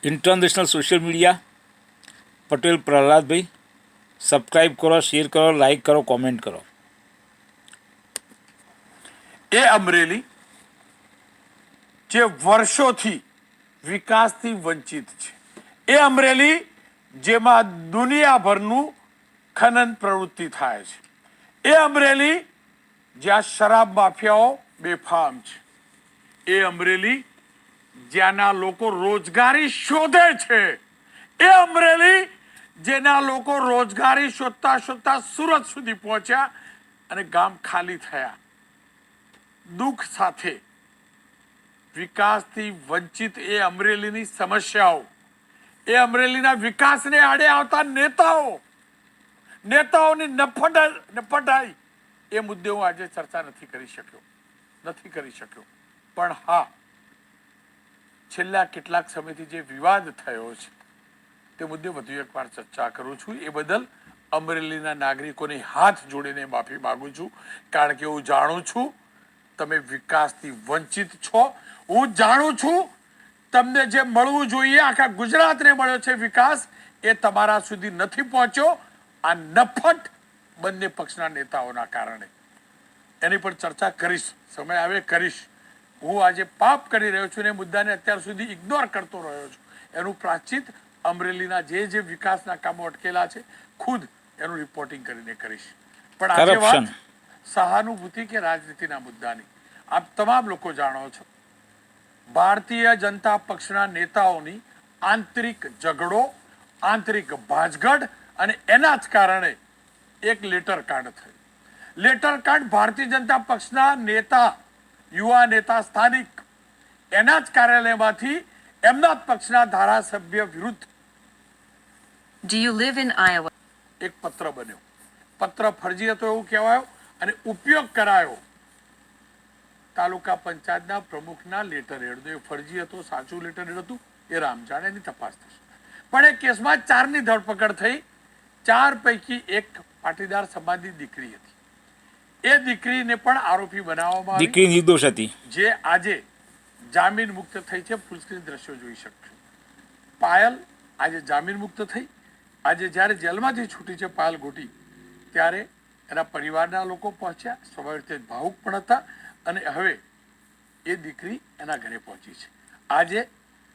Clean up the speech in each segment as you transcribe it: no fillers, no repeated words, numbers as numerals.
International social media Patel Prahladbhai subscribe કરો, share કરો, like કરો, કોમેન્ટ કરો. એ અમરેલી જે વર્ષોથી વિકાસથી વંચિત છે, એ અમરેલી જેમાં દુનિયાભરનું ખનન પ્રવૃત્તિ થાય છે, એ અમરેલી જ્યાં શરાબ માફિયાઓ બેફામ છે, એ અમરેલી જ્યાંના લોકો રોજગારી શોધે છે, એ અમરેલી જેના લોકો રોજગારી શોધતા શોધતા સુરત સુધી પહોંચ્યા અને ગામ ખાલી થયા. દુઃખ સાથે વિકાસથી વંચિત એ અમરેલીની સમસ્યાઓ, એ અમરેલીના વિકાસને આડે આવતા નેતાઓની નફટાઈ, એ મુદ્દે હું આજે ચર્ચા નથી કરી શક્યો. પણ હા, છેલ્લા કેટલાક સમયથી જે વિવાદ થયો છે તે મુદ્દે વધુ એકવાર ચર્ચા કરું છું. એ બદલ અમરેલીના નાગરિકોને હાથ જોડીને માફી માંગુ છું, કારણ કે હું જાણું છું તમે વિકાસથી વંચિત છો. હું જાણું છું તમને જે મળવું જોઈએ, આખા ગુજરાતને મળ્યો છે વિકાસ, એ તમારા સુધી નથી પહોંચ્યો. આ નફટ બંને પક્ષના નેતાઓના કારણે. એની પર ચર્ચા કરીશ, સમય આવે કરીશ. હું આજે પાપ કરી રહ્યો છું ને મુદ્દાને અત્યાર સુધી ઇગ્નોર કરતો રહ્યો છું. એનું પ્રાચિત અમરેલીના જે વિકાસના કામો અટકેલા છે ખુદ એનું રિપોર્ટિંગ કરીને કરીશ. પણ આજે વાત સહાનુભૂતિ કે રાજનીતિના મુદ્દાની. આપ તમામ લોકો જાણો છો ભારતીય જનતા પક્ષના નેતાઓની આંતરિક ઝઘડો, આંતરિક ભાંજગઢ, અને એના જ કારણે એક લેટર કાર્ડ થયું. લેટર કાર્ડ ભારતીય જનતા પક્ષના નેતા, યુવા નેતા સ્થાનિક, એના જ કાર્યાલયમાંથી એમના પક્ષના ધારાસભ્ય વિરુદ્ધ એક પત્ર બન્યો. પત્ર ફરજી હતો એવું કહેવાયો અને ઉપયોગ કરાયો તાલુકા પંચાયતના પ્રમુખના લેટર હેડ. એ ફરજી હતો, સાચું લેટર હેડ હતું, એ રામ જાણે, એની તપાસ થશે. પણ એ કેસમાં 4ની ધરપકડ થઈ. 4 પૈકી એક પાટીદાર સમાજની દીકરી હતી. એ દીકરીને પણ આરોપી બનાવવામાં આવી. દીકરી નિર્દોષ હતી, જે આજે જામીન મુક્ત થઈ છે. ફૂલસ્ક્રીન દ્રશ્યો જોઈ શકશો. પાયલ આજે જામીન મુક્ત થઈ. આજે જ્યારે જેલમાંથી છૂટી છે પાયલ ગોટી, ત્યારે એના પરિવારના લોકો પહોંચ્યા, સ્વાભાવિક રીતે ભાવુક પણ હતા. અને હવે એ દીકરી એના ઘરે પહોંચી છે. આજે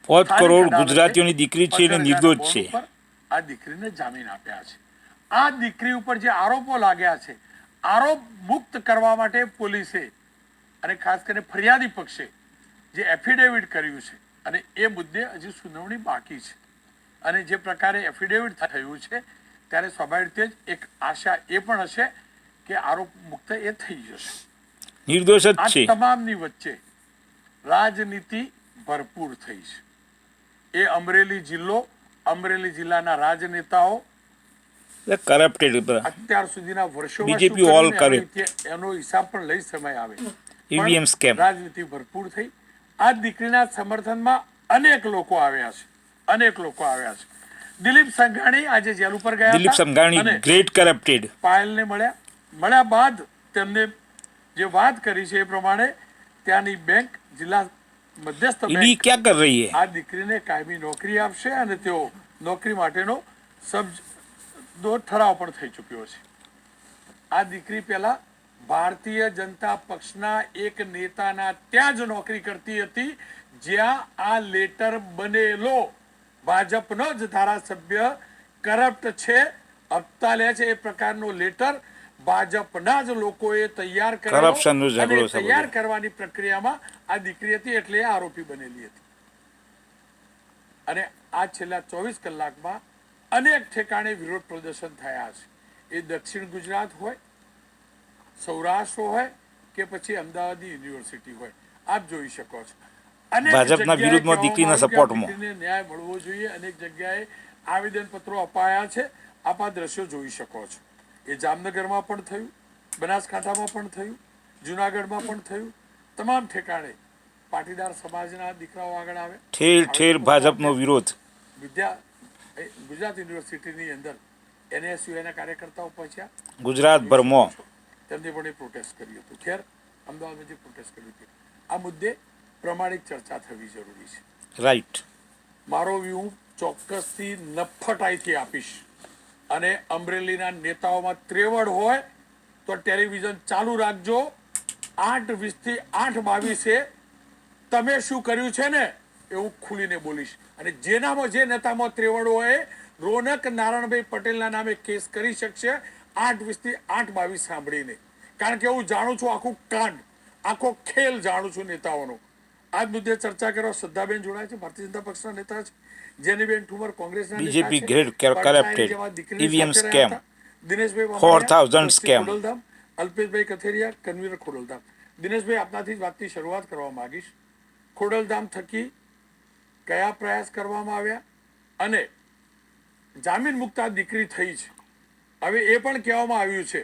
5 કરોડ ગુજરાતીઓની દીકરી છે અને નિર્દોષ છે. આ દીકરીને જામીન આપ્યા છે. આ દીકરી ઉપર જે આરોપો લાગ્યા છે, આરોપ મુક્ત કરવા માટે પોલીસે અને ખાસ કરીને ફરિયાદી પક્ષે જે એફિડેવિટ કર્યું છે, અને એ મુદ્દે હજી સુનાવણી બાકી છે. અને જે પ્રકારે એફિડેવિટ થયું છે ત્યારે સ્વાભાવિક રીતે જ એક આશા એ પણ હશે કે આરોપ મુક્ત એ થઈ જશે. નિર્દોષ જ છે. તમામની વચ્ચે રાજનીતિ ભરપૂર થઈ છે. એ અમરેલી જિલ્લો, અમરેલી જિલ્લાના રાજનેતાઓ કરપ્ટેડ, અત્યાર સુધીના વર્ષો બીજેપી ઓલ કરપ્ટ, એનો હિસાબ પણ લઈ સમય આવે. ઈવીએમ સ્કેમ, રાજનીતિ ભરપૂર થઈ. આ દીકરીના સમર્થનમાં અનેક લોકો આવ્યા છે. દિલીપ સંઘાણી આજે જેલ ઉપર ગયા. Dilip Sanghani great corrupted. પાયલને મળ્યા બાદ તેમને જે વાત કરી છે એ પ્રમાણે ત્યાંની બેંક, જિલ્લા મધ્યસ્થ બેંક ક્યાં કર રહી હે, આ દીકરીને કાયમી નોકરી આપશે અને તેઓ નોકરી માટેનો ઠરાવ પણ થઈ ચૂક્યો છે. આ દીકરી પહેલા ભારતીય જનતા પક્ષના એક નેતાના ત્યાં જ નોકરી કરતી હતી, જ્યાં આ લેટર બનેલો. ભાજપનો જ ધારાસભ્ય કરપ્ટ છે, હપ્તા લે છે, એ પ્રકારનો લેટર ભાજપના જ લોકોએ તૈયાર તૈયાર કરવાની પ્રક્રિયામાં આ દીકરી હતી, એટલે આરોપી બનેલી હતી. અને આ છેલ્લા 24 કલાકમાં અનેક ઠેકાણે વિરોધ પ્રદર્શન થયા છે. એ દક્ષિણ ગુજરાત હોય, સૌરાષ્ટ્ર હોય કે પછી અમદાવાદ યુનિવર્સિટી હોય, આપ જોઈ શકો છો. ભાજપના વિરુદ્ધમાં દીકરીના સપોર્ટમાં ન્યાય મળવો જોઈએ. અનેક જગ્યાએ આવેદનપત્રો અપાયા છે. આપ આ દ્રશ્યો જોઈ શકો છો. એ જામનગરમાં પણ થયું, બનાસકાંઠામાં પણ થયું, જુનાગઢમાં પણ થયું. તમામ ઠેકાણે પાટીદાર સમાજના દીકરાઓ આગળ આવે. ઠેર ઠેર ભાજપનો વિરોધ. ગુજરાત યુનિવર્સિટીની અંદર NSUના કાર્યકર્તાઓ પહોંચ્યા ગુજરાતભરમાં. તેમને પણ પ્રોટેસ્ટ કર્યું હતું. ખેર, અમદાવાદમાં જે પ્રોટેસ્ટ કર્યું હતું, આ મુદ્દે પ્રમાણિક ચર્ચા થવી જરૂરી છે. રાઈટ. મારો વ્યૂ ચોક્કસથી નફ્ફટાઈથી આપીશ. અને અમરેલીના નેતાઓમાં ત્રેવડ હોય તો ટેલિવિઝન ચાલુ રાખજો. 8:20 થી 8:22 તમે શું કર્યું છે ને એવું ખુલીને બોલીશ. અને જેનામાં જે નેતામાં ત્રેવડ હોય રોનક નારાયણભાઈ પટેલના નામે કેસ કરી શકશે 8:20 થી 8:22 સાંભળીને. કારણ કે હું જાણું છું આખું કાંડ, આખો ખેલ જાણું છું નેતાઓનો. આ મુદ્દે ચર્ચા કરવા શ્રદ્ધાબેન જોડાય છે, ભારતીય જનતા પક્ષના નેતા છે. જેનીબેન ઠુમર કોંગ્રેસના નેતા બીજેપી છે. ગ્રેડ કરપ્ટેડ જેમાં દીકરીની ઈવીએમ સાથે રહ્યા સ્કેમ હતા. Dineshbhai 4000 trustee scam. Khodaldham, Alpeshbhai Katheriya convener Khodaldham. Dineshbhai આપનાથી જ વાતની શરૂઆત કરવા માંગીશ. ખોડલધામ થકી કયા પ્રયાસ કરવામાં આવ્યા અને જામીન મુક્ત આ દીકરી થઈ છે. હવે એ પણ કહેવામાં આવ્યું છે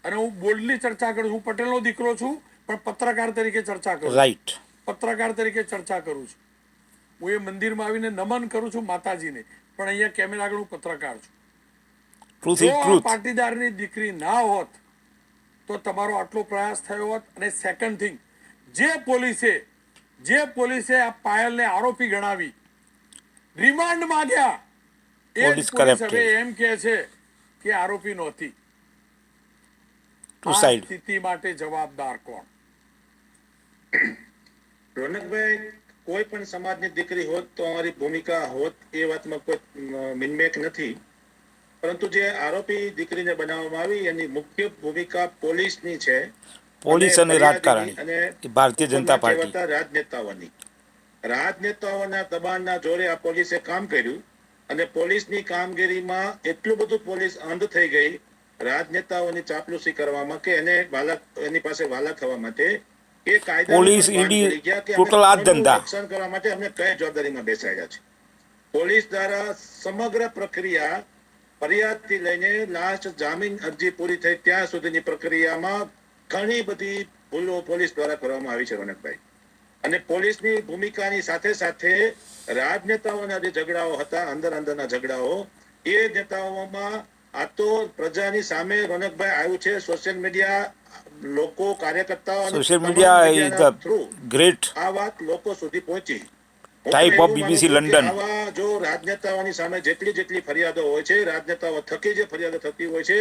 અને હું બોલ્ડલી ચર્ચા કરું છું. હું પટેલનો દીકરો છું પણ પત્રકાર તરીકે ચર્ચા કરું છું. રાઈટ. પત્રકાર તરીકે ચર્ચા કરું છું. હું એ મંદિરમાં આવીને નમન કરું છું માતાજીને, પણ અહીંયા કેમેરા આગળ હું પત્રકાર છું. ટ્રુથ જો ઇઝ આ ટ્રુથ. પાટીદારની દીકરી ના હોત તો તમારો આટલો પ્રયાસ થયો હોત. અને સેકન્ડ થિંગ, જે પોલીસે આ પાયલને આરોપી ગણાવી રિમાન્ડ માંગ્યા એ જ પોલીસ પોલીસ corrupted. હવે એમ કહે છે કે આરોપી નહોતી. ટુ આ સાઈડ. સ્થિતિ માટે જવાબદાર કોણ? રોનકભાઈ, કોઈ પણ સમાજની દીકરી હોત તો અમારી ભૂમિકા હોત, એ વાતમાં કોઈ મિનમેક નથી. પરંતુ જે આરોપી દીકરીને બનાવવામાં આવી એની મુખ્ય ભૂમિકા પોલીસની છે. પોલીસ અને રાજકારણી અને એ ભારતીય જનતા પાર્ટી. કહેવાતા રાજનેતાઓના દબાણના જોરે આ પોલીસે કામ કર્યું અને પોલીસની કામગીરીમાં એટલું બધું પોલીસ અંધ થઈ ગઈ રાજનેતાઓની ચાપલુસી કરવામાં કે એની પાસે વાલા થવા માટે એ કાયદા પોલીસ, ઈડી, ટોટલ આ જ ધંધા. રક્ષણ કરવા માટે અમને કઈ જવાબદારીમાં બેસાડ્યા છે. પોલીસ દ્વારા સમગ્ર પ્રક્રિયા ફરિયાદથી લઈને લાસ્ટ જામીન અરજી પૂરી થઈ ત્યાં સુધીની પ્રક્રિયામાં ઘણી બધી ભૂલો પોલીસ દ્વારા કરવામાં આવી છે રોનકભાઈ. અને પોલીસની ભૂમિકાની સાથે સાથે રાજનેતાઓના જે ઝઘડાઓ હતા, અંદરના ઝઘડાઓ, એ નેતાઓમાં આ તો પ્રજાની સામે રોનકભાઈ આવ્યું છે. સોશિયલ મીડિયા, લોકો, કાર્યકર્તાઓ, social media is the great આ વાત લોકો સુધી પહોંચી. Type of BBC London. આવા જો રાજનેતાઓની સામે જેટલી ફરિયાદો હોય છે, રાજનેતાઓ થકી જે ફરિયાદો થતી હોય છે,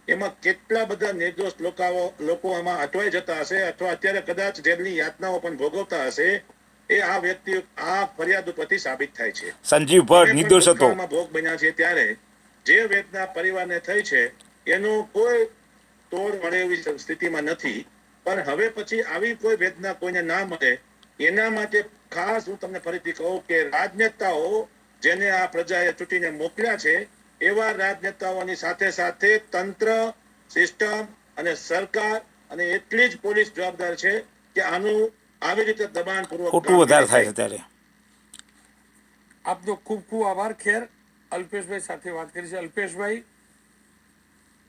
એમાં કેટલા બધા નિર્દોષ લોકો એમાં અટવાઈ જતા હશે અથવા અત્યારે કદાચ જેલની યાતનાઓ પણ ભોગવતા હશે. એ આ વ્યક્તિ આ ફરિયાદ ઉપરથી સાબિત થાય છે. સંજીવ ભટ્ટ નિર્દોષ હતો. ભોગ બન્યા છે ત્યારે જે વેદના પરિવારને થઈ છે એનું કોઈ તોડ મળે એવી સ્થિતિમાં નથી. પણ હવે પછી આવી કોઈ વેદના કોઈને ના મળે એના માટે ખાસ હું તમને ફરીથી કહું કે રાજનેતાઓ જેને આ પ્રજાએ ચૂંટીને મોકલ્યા છે એવા રાજનેતાઓની સાથે સાથે તંત્ર, સિસ્ટમ અને સરકાર અને એટલી જ પોલીસ જવાબદાર છે કે આનું આવી રીતે દબાણપૂર્વક ખોટું વધારે થાય છે ત્યારે. આપનો ખૂબ ખૂબ આભાર. ખેર, અલ્પેશભાઈ સાથે વાત કરી છે. અલ્પેશભાઈ,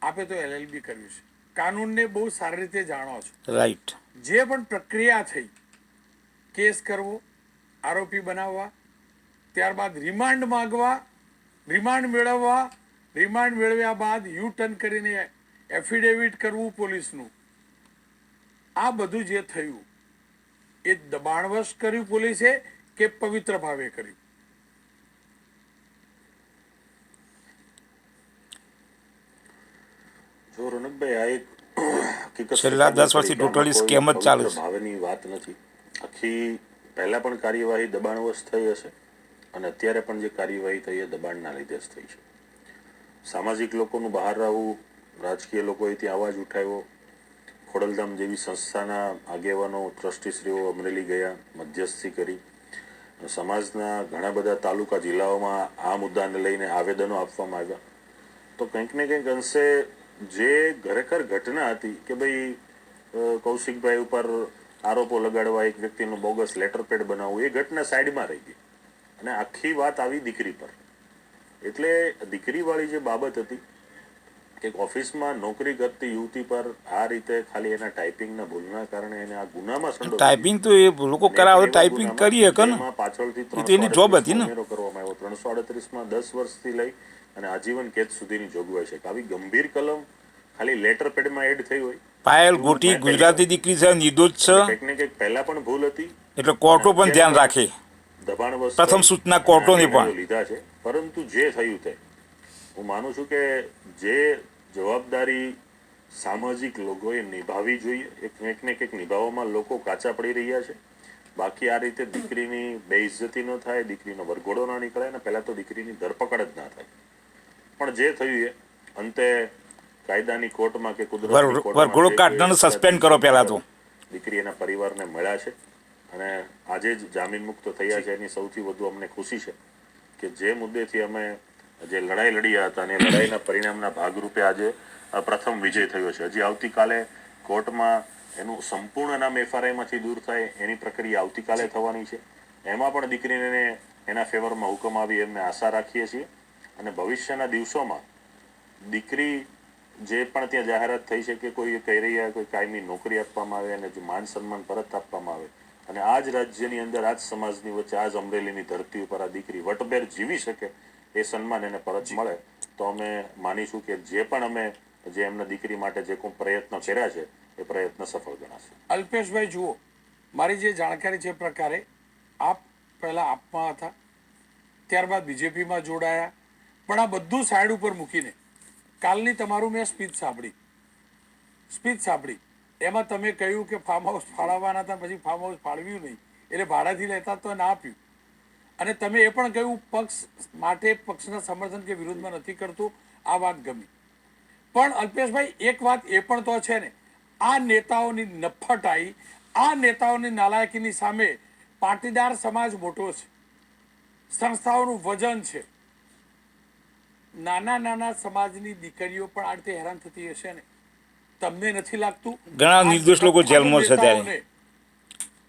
આપે તો LLB કર્યું છે, કાનૂનને બહુ સારી રીતે જાણો છો. રાઈટ. જે પણ પ્રક્રિયા થઈ, કેસ કરવો, આરોપી બનાવવા, ત્યારબાદ રિમાન્ડ માંગવા, રિમાન્ડ મેળવવા, રિમાન્ડ મેળવ્યા બાદ યુ-ટર્ન કરીને એફિડેવિટ કરવું પોલીસનું, આ બધું જે થયું એ દબાણવશ કર્યું પોલીસે કે પવિત્ર ભાવે કર્યું? જો રોનકભાઈ, આ એક હકીકત છેલ્લા 10 વર્ષથી ટોટલી સ્કેમ જ ચાલુ છે. ભાવેની વાત નથી. આખી પહેલા પણ કાર્યવાહી દબાણવશ થઈ હશે અને અત્યારે પણ જે કાર્યવાહી થઈ એ દબાણના લીધે જ થઈ છે. સામાજિક લોકોનું બહાર આવવું, રાજકીય લોકોએ ત્યાં અવાજ ઉઠાવ્યો, ખોડલધામ જેવી સંસ્થાના આગેવાનો, ટ્રસ્ટીશ્રીઓ અમરેલી ગયા, મધ્યસ્થી કરી, સમાજના ઘણા બધા તાલુકા જિલ્લાઓમાં આ મુદ્દાને લઈને આવેદનો આપવામાં આવ્યા. તો કંઈક ને કંઈક અંશે જે ખરેખર ઘટના હતી કે ભાઈ કૌશિકભાઈ ઉપર આરોપો લગાડવા, એક વ્યક્તિનું બોગસ લેટર પેડ બનાવવું, એ ઘટના સાઈડમાં રહી ગઈ અને આખી વાત આવી દીકરી પર. એટલે દીકરીવાળી જે બાબત હતી કે ઓફિસમાં નોકરી કરતી યુવતી પર આ રીતે ખાલી એના ટાઈપિંગના ભૂલના કારણે એને આ ગુનામાં સંડોવાઈ ટાઈપિંગ તો એ લોકો કરાવે, ટાઈપિંગ કરીએ કે ને, પાછળથી એ તો એની જોબ હતી ને. ઉમેરો કરવામાં આવ્યો. 338માં 10 વર્ષથી લઈ અને આજીવન કેદ સુધીની જોગવાઈ છે. આવી ગંભીર કલમ ખાલી લેટર પેડમાં એડ થઈ હોય. પાયલ ગોટી ગુજરાતી દીકરી છે, નિર્દોષ છે, કંઈક ને કંઈક પહેલા પણ ભૂલ હતી એટલે કોર્ટો પણ ધ્યાન રાખે. દબાણવશ પ્રથમ સૂચના કોર્ટોની પણ. નિર્ણયો લીધા છે. પરંતુ જે થયું તે હું માનું છું કે જે જવાબદારી સામાજિક લોકોએ નિભાવવી જોઈએ એક ને એક નિભાવવામાં લોકો કાચા પડી રહ્યા છે. બાકી આ રીતે દીકરીની બેઇજ્જતી ન થાય, દીકરીનો વરઘોડો ના નીકળે અને પહેલા તો દીકરીની ધરપકડ જ ના થાય. પણ જે થયું એ અંતે કાયદાની કોર્ટમાં કે કુદરતની કોર્ટમાં વરઘોડો કાઢનારને સસ્પેન્ડ કરો પહેલા તો. દીકરી એના પરિવારને મળ્યા છે અને આજે જ જામીન મુક્ત થયા છે. એની સૌથી વધુ અમને ખુશી છે કે જે મુદ્દેથી અમે જે લડાઈ લડ્યા હતા અને લડાઈના પરિણામના ભાગરૂપે આજે પ્રથમ વિજય થયો છે. હજી આવતીકાલે કોર્ટમાં એનું સંપૂર્ણ નામ એફઆરઆઈમાંથી દૂર થાય એની પ્રક્રિયા આવતીકાલે થવાની છે. એમાં પણ દીકરીને એના ફેવરમાં હુકમ આવી એમને આશા રાખીએ છીએ અને ભવિષ્યના દિવસોમાં દીકરી જે પણ ત્યાં જાહેરાત થઈ છે કે કોઈ કહી રહ્યા કોઈ કાયમી નોકરી આપવામાં આવે અને જે માન સન્માન પરત આપવામાં આવે અને આ જ રાજ્યની અંદર આ જ સમાજની વચ્ચે આ જ અમરેલીની ધરતી ઉપર આ દીકરી વટભેર જીવી શકે એ સન્માન એને પરત મળે તો અમે માનીશું કે જે પણ અમે જે એમના દીકરી માટે જે કોઈ પ્રયત્ન કર્યા છે એ પ્રયત્ન સફળ ગણાશે. અલ્પેશભાઈ જુઓ, મારી જે જાણકારી છે એ પ્રકારે આપ પહેલા આપમાં હતા, ત્યારબાદ બીજેપીમાં જોડાયા, પણ આ બધું સાઈડ ઉપર મૂકીને કાલની તમારું મેં સ્પીચ સાંભળી એમાં તમે કહ્યું કે ફાર્મ હાઉસ ફાળવવાના હતા, પછી ફાર્મ હાઉસ ફાળવ્યું નહીં એટલે ભાડાથી લેતા તો ના આપ્યું. અને તમે એ પણ કહ્યું પક્ષ માટે પક્ષના સમર્થન કે વિરોધમાં નથી કરતું. આ વાત ગમી. પણ અલ્પેશભાઈ એક વાત એ પણ તો છે ને, આ નેતાઓની નફટાઈ, આ નેતાઓની નાલાયકીની સામે પાટીદાર સમાજ મોટો છે, સંસ્થાઓનું વજન છે. નાના સમાજની દીકરીઓ પણ આ રીતે હેરાન થતી હશે ને, તમને નથી લાગતું? ઘણા નિર્દોષ લોકો જેલમાં છે ત્યારે.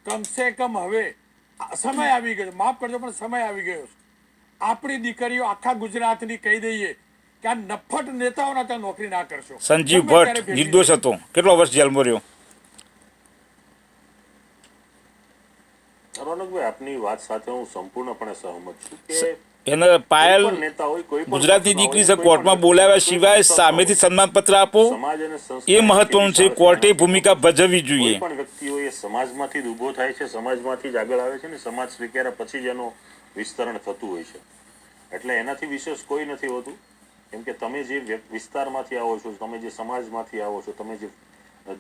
કમસે કમ હવે સમય આવી ગયો, માફ કરજો પણ સમય આવી ગયો છે. આપણી દીકરીઓ આખા ગુજરાતની કહી દઈએ કે આ નફટ નેતાઓના ત્યાં નોકરી ના કરશો. સંજીવ ભટ્ટ નિર્દોષ હતો, કેટલો વર્ષ જેલમાં રહ્યો. રોનકભાઈ, આપની વાત સાથે હું સંપૂર્ણપણે સહમત છું કે એને પાયલ ગુજરાતની દીકરી છે, કોર્ટમાં બોલાવ્યા સિવાય સામેથી સન્માનપત્ર આપો એ મહત્વનું છે. કોર્ટે ભૂમિકા ભજવવી જોઈએ. કોઈ પણ વ્યક્તિઓ એ સમાજમાંથી જ ઊભો થાય છે, સમાજમાંથી જ આગળ આવે છે ને સમાજ સ્વીકાર્યા પછી જ એનું વિસ્તરણ થતું હોય છે. એટલે એનાથી વિશેષ કોઈ નથી હોતું. કેમ કે તમે જે વિસ્તારમાંથી આવો છો, તમે જે સમાજમાંથી આવો છો, તમે જે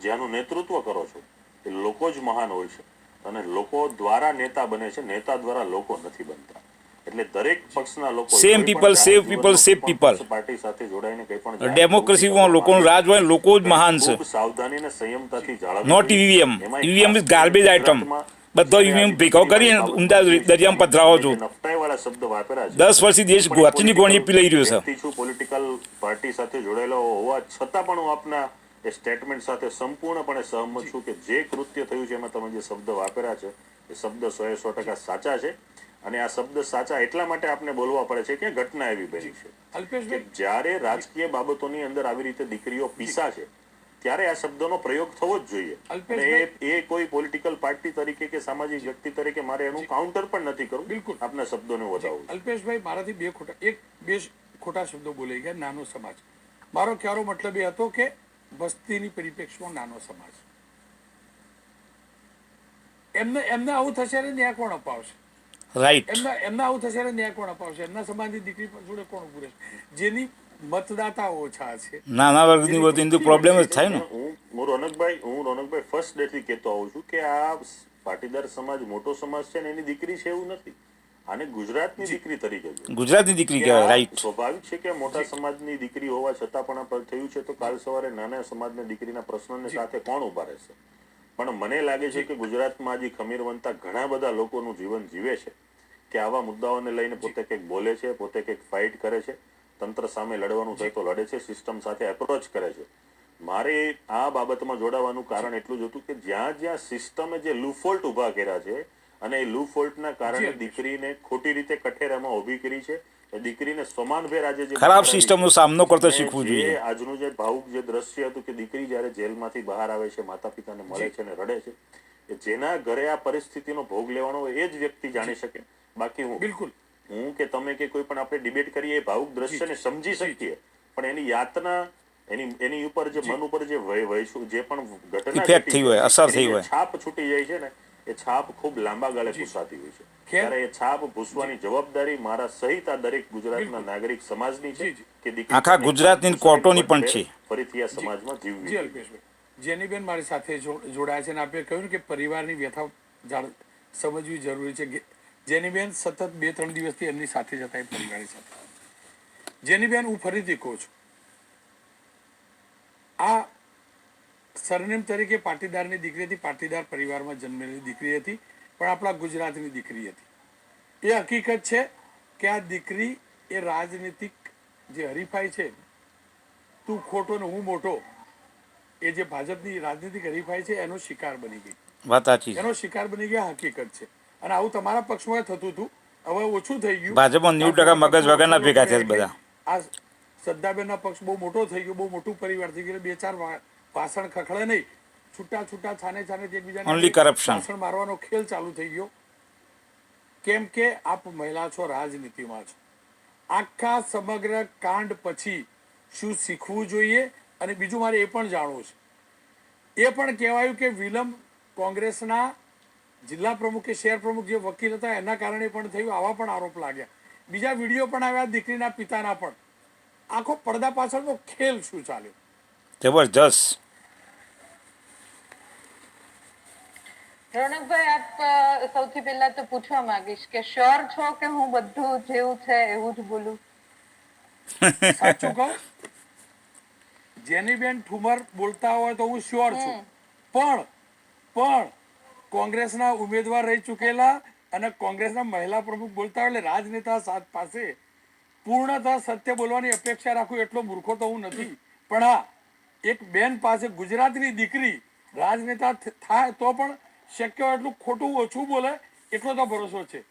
જ્યાંનું નેતૃત્વ કરો છો એ લોકો જ મહાન હોય છે અને લોકો દ્વારા નેતા બને છે, નેતા દ્વારા લોકો નથી બનતા. એટલે દરેક પક્ષના લોકો સેમ પીપલ સેવ પીપલ સેવ પીપલ પાર્ટી સાથે જોડાઈને કંઈ પણ ડેમોક્રેસીમાં લોકોનું રાજ હોય, લોકો જ મહાન છે. ખૂબ સાવધાની અને સંયમતાથી જાળવવી. Note EVM. EVM is garbage item. બધો ઈવીએમ ભેગો કરી ઊંડા દરિયામાં પધરાવો છો. નફટાઈવાળા શબ્દ વાપર્યા છે. 10 વર્ષથી દેશ ગોચની ગોણી પી લઈ રહ્યો છે. છું પોલિટિકલ પાર્ટી સાથે જોડાયેલો હોવા છતાં પણ હું આપના એ સ્ટેટમેન્ટ સાથે સંપૂર્ણપણે સહમત છું કે જે કૃત્ય થયું છે એમાં તમે જે શબ્દ વાપર્યા છે એ શબ્દ 100% સાચા છે. અને આ શબ્દ સાચા એટલા માટે આપને બોલવા પડે છે કે ઘટના એવી બની છે કે જ્યારે રાજકીય બાબતોની અંદર આવી રીતે દીકરીઓ પીસા છે ત્યારે આ શબ્દનો પ્રયોગ થવો જ જોઈએ. અને એ કોઈ પોલિટિકલ પાર્ટી તરીકે કે સામાજિક વ્યક્તિ તરીકે મારે એનું કાઉન્ટર પણ નથી કરવું. બિલકુલ આપના શબ્દોને વધારવું. અલ્પેશભાઈ, મારાથી બે ખોટા શબ્દો બોલાઈ ગયા. નાનો સમાજ, મારો કહેવાનો મતલબ એ હતો કે વસ્તીની પરિપ્રેક્ષમાં નાનો સમાજ. એમને આવું થશે ને ન્યાય કોણ અપાવશે? રાઈટ. એમના આવું થશે ને ન્યાય કોણ અપાવશે? એમના સમાજની દીકરી જોડે કોણ ઉભું રહેશે? જેની મતદાતા ઓછા છે, નાના વર્ગની બધું પ્રોબ્લેમ જ થાય ને. હું રોનકભાઈ ફર્સ્ટ ડે થી કહેતો આવું છું કે આ પાટીદાર સમાજ મોટો સમાજ છે ને એની દીકરી છે એવું નથી. આને ગુજરાતની દીકરી તરીકે ગુજરાતની દીકરી કહેવાય. રાઈટ. સ્વાભાવિક છે કે મોટા સમાજની દીકરી હોવા છતાં પણ થયું છે તો કાલ સવારે નાના સમાજની દીકરીના પ્રશ્નોની સાથે કોણ ઉભા રહેશે? પણ મને લાગે છે કે ગુજરાતમાં હજી ખમીરવંતા ઘણા બધા લોકોનું જીવન જીવે છે કે આવા મુદ્દાઓને લઈને પોતે કંઈક બોલે છે, પોતે કંઈક ફાઇટ કરે છે, તંત્ર સામે લડવાનું થાય તો લડે છે, સિસ્ટમ સાથે એપ્રોચ કરે છે. મારે આ બાબતમાં જોડાવાનું કારણ એટલું જ હતું કે જ્યાં સિસ્ટમે જે લૂફોલ્ટ ઉભા કર્યા છે અને એ લૂફોલ્ટના કારણે દીકરીને ખોટી રીતે કઠેરામાં ઊભી કરી છે, એ દીકરીને સમાનભેર આજે જે ખરાબ સિસ્ટમનો સામનો કરતા શીખવું જોઈએ. આજનું જે ભાવુક જે દ્રશ્ય હતું કે દીકરી જ્યારે જેલમાંથી બહાર આવે છે, માતા પિતાને મળે છે અને રડે છે, એ જેના ઘરે આ પરિસ્થિતિનો ભોગ લેવાનો હોય એ જ વ્યક્તિ જાણી શકે. બાકી હું કે તમે કે કોઈ પણ આપણે ડિબેટ કરીએ એ ભાવુક દ્રશ્યને સમજી શકીએ, પણ એની યાતના એની ઉપર જે મન ઉપર જે પણ ઘટના ઇફેક્ટ થઈ હોય, અસર થઈ હોય, છાપ છૂટી જાય છે ને એ છાપ ખૂબ લાંબા ગાળે ભૂસાતી હોય છે. ત્યારે એ છાપ ભૂસવાની જવાબદારી મારા સહિત આ દરેક ગુજરાતના નાગરિક સમાજની છે કે દીકરી આખા ગુજરાતની કોર્ટોની પણ છે. ફરીથી આ સમાજમાં જીવવી. જી અલ્પેશભાઈ, જેનીબેન મારી સાથે જોડાયા છે અને આપે કહ્યું ને કે પરિવારની વ્યથા સમજવી જરૂરી છે. જેનીબેન સતત 2-3 દિવસથી એમની સાથે જતા એ પરિવારની સાથે. જેનીબેન, હું ફરીથી કહું છું, આ સરનેમ તરીકે પાટીદારની દીકરી હતી, પાટીદાર પરિવારમાં જન્મેલી દીકરી હતી, પણ આપણા ગુજરાતની દીકરી હતી. એ હકીકત છે કે આ દીકરી એ રાજનીતિક જે હરીફાઈ છે, તું ખોટો ને હું મોટો, એ જે ભાજપની રાજનીતિક હરીફાઈ છે એનો શિકાર બની ગઈ. વાત સાચી છે. એનો શિકાર બની ગયા હકીકત છે. અને આવું તમારા પક્ષમાં થતું હતું, હવે ઓછું થઈ ગયું. ભાજપમાં 90% મગજ વગરના ભેગા થયા છે બધા. આ શ્રદ્ધાબેનના પક્ષ બહુ મોટો થઈ ગયો, બહુ મોટું પરિવાર થઈ ગયું. 2-4 ભાષણ ખખડે નહીં, છૂટા છાને એકબીજાને Only corruption. ભાષણ મારવાનો ખેલ ચાલુ થઈ ગયો. કેમ કે આપ મહિલા છો, રાજનીતિમાં છો. આખા સમગ્ર કાંડ પછી શું શીખવું જોઈએ? અને બીજું મારે એ પણ જાણવું છે, એ પણ કહેવાયું કે વિલંબ કોંગ્રેસના જિલ્લા પ્રમુખ કે શહેર પ્રમુખ જે વકીલ હતા એના કારણે પણ થયું, આવા પણ આરોપ લાગ્યા. બીજા વિડીયો પણ આવ્યા દીકરીના પિતાના પણ. આખો પડદા પાછળનો ખેલ શું ચાલ્યો? જબરજસ્ત. રોનકભાઈ, આપ સૌથી પહેલા તો પૂછવા માંગીશ કે શ્યોર છો કે હું બધું જેવું છે એવું જ બોલું? સાચું કહું, જેનીબેન ઠુમર બોલતા હોય તો હું શ્યોર છું, પણ કોંગ્રેસના ઉમેદવાર રહી ચૂકેલા અને કોંગ્રેસના મહિલા પ્રમુખ બોલતા હોય એટલે રાજનેતા પાસે પૂર્ણતઃ સત્ય બોલવાની અપેક્ષા રાખું એટલો મૂર્ખો તો હું નથી. પણ હા, એક બેન પાસે ગુજરાતની દીકરી રાજનેતા થાય તો પણ શક્ય હોય એટલું ખોટું ઓછું બોલે એટલો તો ભરોસો છે.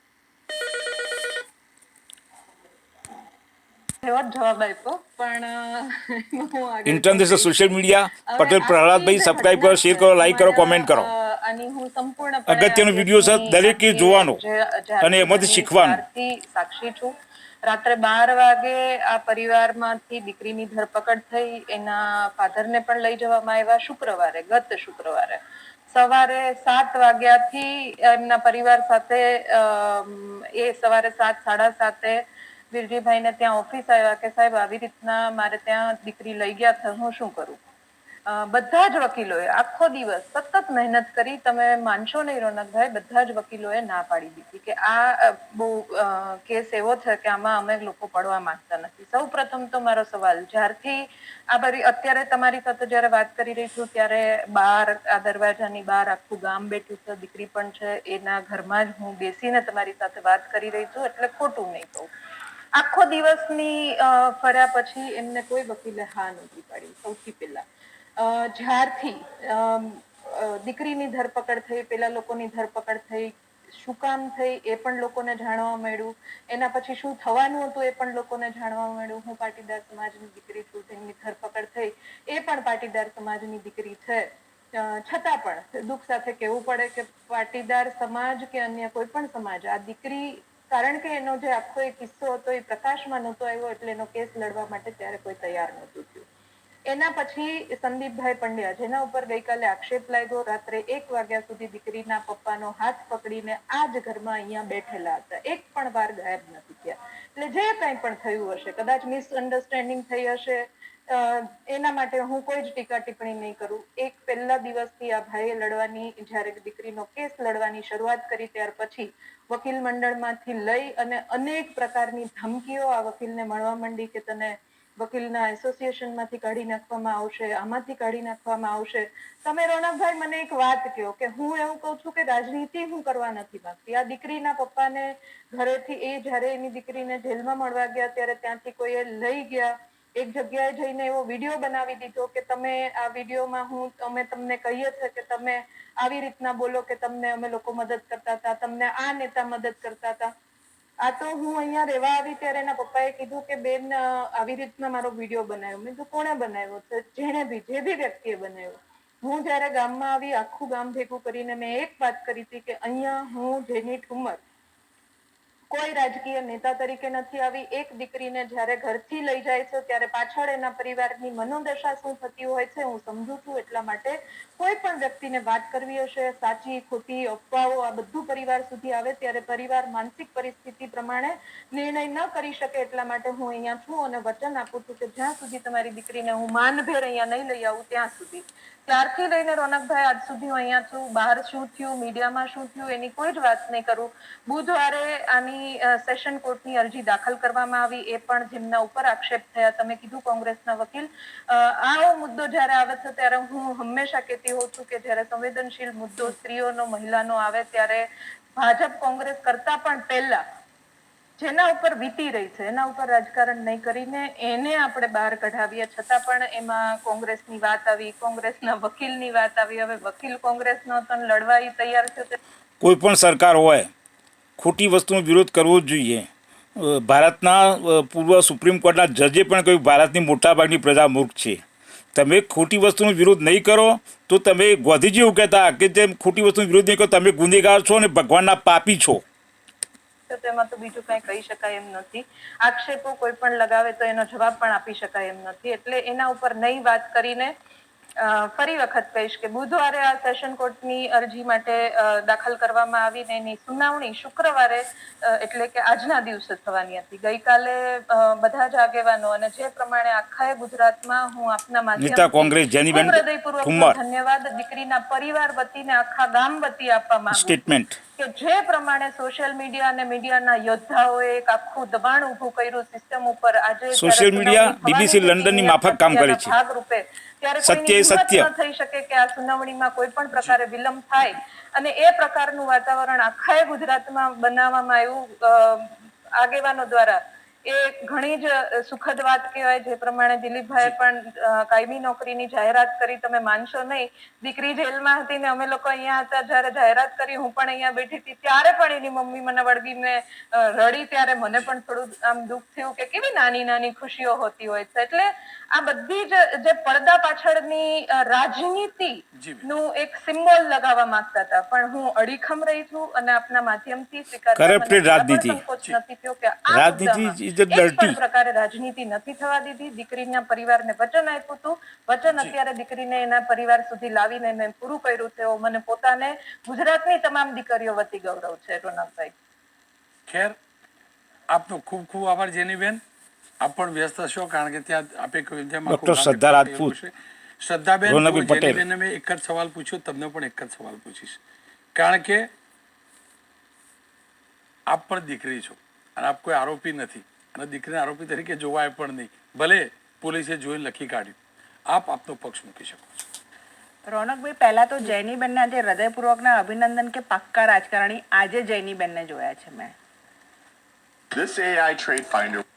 એવો જ જવાબ આપ્યો, પણ international social media Patel Prahladbhai subscribe કરો, શેર કરો, લાઈક કરો, કોમેન્ટ કરો. આની હું સંપૂર્ણપણે અગત્યનો વિડીયો છે, દરેકે જોવાનો અને એમાંથી શીખવાનું. સાક્ષી છું. રાત્રે 12 વાગે આ પરિવારમાંથી દીકરીની ધરપકડ થઈ, એના ફાધરને પણ લઈ જવામાં આવ્યા. શુક્રવારે, ગત શુક્રવારે સવારે 7 વાગ્યાથી એમના પરિવાર સાથે એ સવારે 7-7:30 વીરજીભાઈને ત્યાં ઓફિસ આવ્યા કે સાહેબ આવી રીતના મારે ત્યાં દીકરી લઈ ગયા છે, હું શું કરું? બધા જ વકીલોએ આખો દિવસ સતત મહેનત કરી. તમે માનશો નહીં રોનકભાઈ, બધા જ વકીલોએ ના પાડી દીધી કે આ બહુ કેસ એવો છે કે આમાં અમે લોકો પડવા માંગતા નથી. સૌ પ્રથમ તો મારો સવાલ, જ્યારથી અત્યારે તમારી સાથે જયારે વાત કરી રહી છું ત્યારે આ દરવાજાની બહાર આખું ગામ બેઠું છે, દીકરી પણ છે, એના ઘરમાં જ હું બેસીને તમારી સાથે વાત કરી રહી છું, એટલે ખોટું નહીં કહું. આખો દિવસની ફર્યા પછી એમને કોઈ વકીલે હા નહોતી પાડી. સૌથી પહેલા જ્યારથી દીકરીની ધરપકડ થઈ, પેલા લોકોની ધરપકડ થઈ, શું કામ થઈ એ પણ લોકોને જાણવા મળ્યું. એના પછી શું થવાનું હતું એ પણ લોકોને જાણવા મળ્યું. હું પાટીદાર સમાજની દીકરી છું, તેમની ધરપકડ થઈ, એ પણ પાટીદાર સમાજની દીકરી છે. છતાં પણ દુઃખ સાથે કહેવું પડે કે પાટીદાર સમાજ કે અન્ય કોઈ પણ સમાજ આ દીકરી, કારણ કે એનો જે આખો એક કિસ્સો હતો એ પ્રકાશમાં નહોતો આવ્યો એટલે એનો કેસ લડવા માટે ત્યારે કોઈ તૈયાર નહોતું થયું. એના પછી સંદીપભાઈ પંડ્યા, જેના ઉપર ગઈકાલે આક્ષેપ લાગ્યો, રાત્રે 1 વાગ્યા સુધી દીકરીના પપ્પાનો હાથ પકડીને આ જ ઘરમાં અહીંયા બેઠેલા હતા, એક પણ વાર ગાયબ નથી થયા. એટલે જે કંઈ પણ થયું હશે, કદાચ મિસઅન્ડરસ્ટેન્ડિંગ થઈ હશે, એના માટે હું કોઈ જ ટીકા ટિપ્પણી નહીં કરું. એક પહેલા દિવસથી આ ભાઈએ લડવાની, જ્યારે દીકરીનો કેસ લડવાની શરૂઆત કરી ત્યાર પછી વકીલ મંડળમાંથી લઈ અને અનેક પ્રકારની ધમકીઓ આ વકીલને મળવા માંડી કે તને વકીલના એસોસિએશનમાંથી કાઢી નાખવામાં આવશે, આમાંથી કાઢી નાખવામાં આવશે. તમે રોનકભાઈ મને એક વાત કહો કે હું એવું કહું છું કે રાજનીતિ હું કરવા નથી માંગતી. આ દીકરીના પપ્પાને ઘરેથી જ્યારે એની દીકરીને જેલમાં મળવા ગયા ત્યારે ત્યાંથી કોઈએ લઈ ગયા, એક જગ્યાએ જઈને એવો વિડીયો બનાવી દીધો કે તમે આ વિડીયોમાં અમે તમને કહીએ છીએ કે તમે આવી રીતના બોલો કે તમને અમે લોકો મદદ કરતા હતા, તમને આ નેતા મદદ કરતા હતા. આ તો હું અહીંયા રહેવા આવી ત્યારે એના પપ્પાએ કીધું કે બેન આવી રીતના મારો વિડીયો બનાવ્યો. મેં કીધું કોણે બનાવ્યો છે? જે બી વ્યક્તિએ બનાવ્યો. હું જયારે ગામમાં આવી, આખું ગામ ભેગું કરીને મેં એક વાત કરી હતી કે અહીંયા હું જેની ઠુમર કોઈ રાજકીય નેતા તરીકે નથી આવી. એક દીકરીને જ્યારે ઘરથી લઈ જાય છે ત્યારે પાછળ એના પરિવારની મનોદશા શું થતી હોય છે હું સમજુ છું. એટલા માટે કોઈ પણ વ્યક્તિને વાત કરવી હશે, સાચી ખોટી અફવાઓ આ બધું પરિવાર સુધી આવે ત્યારે પરિવાર માનસિક પરિસ્થિતિ પ્રમાણે નિર્ણય ન કરી શકે. એટલા માટે હું અહીંયા છું અને વચન આપું છું કે જ્યાં સુધી તમારી દીકરીને હું માનભેર અહીંયા નહીં લઈ આવું ત્યાં સુધી. ત્યારથી લઈને રોનકભાઈ આજ સુધી હું અહીંયા છું. બહાર શું થયું, મીડિયામાં શું થયું એની કોઈ જ વાત નહીં કરું. બુધવારે આની સેશન કોર્ટની અરજી દાખલ કરવામાં આવી, એ પણ જેમના ઉપર આક્ષેપ થયા, તમે કીધું કોંગ્રેસના વકીલ. આવો મુદ્દો જ્યારે આવે છે ત્યારે હું હંમેશા કહેતી હોઉં છું કે જ્યારે સંવેદનશીલ મુદ્દો સ્ત્રીઓનો, મહિલાનો આવે ત્યારે ભાજપ કોંગ્રેસ કરતા પણ પહેલા જેના ઉપર વીતી રહી છે એના ઉપર રાજકારણ નહીં કરીને એને આપણે બહાર કઢાવીએ. છતાં પણ એમાં કોંગ્રેસની વાત આવી, કોંગ્રેસના વકીલની વાત આવી. હવે વકીલ કોંગ્રેસનો તો લડવા તૈયાર છે. કોઈ પણ સરકાર હોય ખોટી વસ્તુનો વિરોધ કરવો જ જોઈએ. ભારતના પૂર્વ સુપ્રીમ કોર્ટના જજે પણ કહ્યું ભારતની મોટાભાગની પ્રજા મૂર્ખ છે. તમે ખોટી વસ્તુનો વિરોધ નહીં કરો તો તમે ગાંધીજી એવું કહેતા કે જેમ ખોટી વસ્તુનો વિરોધ નહીં કરો તમે ગુનેગાર છો અને ભગવાનના પાપી છો. તેમાં તો બીજું કઈ કહી શકાય એમ નથી. આક્ષેપો કોઈ પણ લગાવે તો એનો જવાબ પણ આપી શકાય એમ નથી. એટલે એના ઉપર નહીં વાત કરીને ફરી વખત કહીશ કે બુધવારે આ સેશન કોર્ટની અરજી માટે દાખલ કરવામાં આવી ને એની સુનાવણી શુક્રવારે એટલે કે આજના દિવસે થવાની હતી. ગઈકાલે બધા જ આગેવાનો અને જે પ્રમાણે આખા ગુજરાતમાં હું આપના માધ્યમથી હૃદયપૂર્વક ધન્યવાદ દીકરીના પરિવાર વતીને આખા ગામ વતી આપવા માંગુ સ્ટેટમેન્ટ કે જે પ્રમાણે સોશિયલ મીડિયા અને મીડિયાના યોદ્ધાઓએ એક આખું દબાણ ઉભું કર્યું સિસ્ટમ ઉપર. આજે સોશિયલ મીડિયા BBC લંડનની માફક કામ કરે છે. ભાગરૂપે ત્યારે કોઈની હિંમત ન થઈ શકે કે આ સુનાવણીમાં કોઈ પણ પ્રકારે વિલંબ થાય અને એ પ્રકારનું વાતાવરણ આખા ગુજરાતમાં બનાવવામાં આવ્યું આગેવાનો દ્વારા. એ ઘણી જ સુખદ વાત કહેવાય. જે પ્રમાણે દિલીપભાઈ પણ કાયમી નોકરીની જાહેરાત કરી, તમે માનશો નહીં, દીકરી જેલમાં હતી ને અમે લોકો અહીંયા હતા જ્યારે જાહેરાત કરી, હું પણ અહીંયા બેઠી હતી ત્યારે પણ એની મમ્મી મને વળગીને રડી. ત્યારે મને પણ થોડું આમ દુઃખ થયું કે કેવી નાની નાની ખુશીઓ હોતી હોય છે. એટલે આ બધી જ જે પડદા પાછળની રાજનીતિ નું એક સિમ્બોલ લગાવવા માંગતા હતા પણ હું અડીખમ રહી છું અને આપના માધ્યમથી પ્રકારે રાજનીતિ નથી થવા દીધી. દીકરીના પરિવારને વચન આપ્યું હતું, વચન અત્યારે દીકરીને એના પરિવાર સુધી લાવીને મેં પૂરું કર્યું છે. મને પોતાને ગુજરાતની તમામ દીકરીઓ વતી ગૌરવ છે. રોનકભાઈ ખેર, આપનો ખૂબ ખૂબ આભાર જેનીબેન. આપ પણ વ્યસ્ત છો કારણ કે ત્યાં આપે કહ્યું તેમ ડોક્ટર શ્રદ્ધા રાજપૂત, શ્રદ્ધાબેન, જેનીબેનને મેં એક જ સવાલ પૂછ્યો, તમને પણ એક જ સવાલ પૂછીશ. કારણ કે આપ પણ દીકરી છો અને આપ કોઈ આરોપી નથી અને દીકરીને આરોપી તરીકે જોવાય પણ નહીં, ભલે પોલીસે જોઈને લખી કાઢ્યું. આપ આપનો પક્ષ મૂકી શકો છો. રોનકભાઈ, પહેલા તો જૈનીબેનને આજે હૃદયપૂર્વકના અભિનંદન કે પાક્કા રાજકારણી આજે જૈનીબેનને જોયા છે મેં. This AI Trade Finder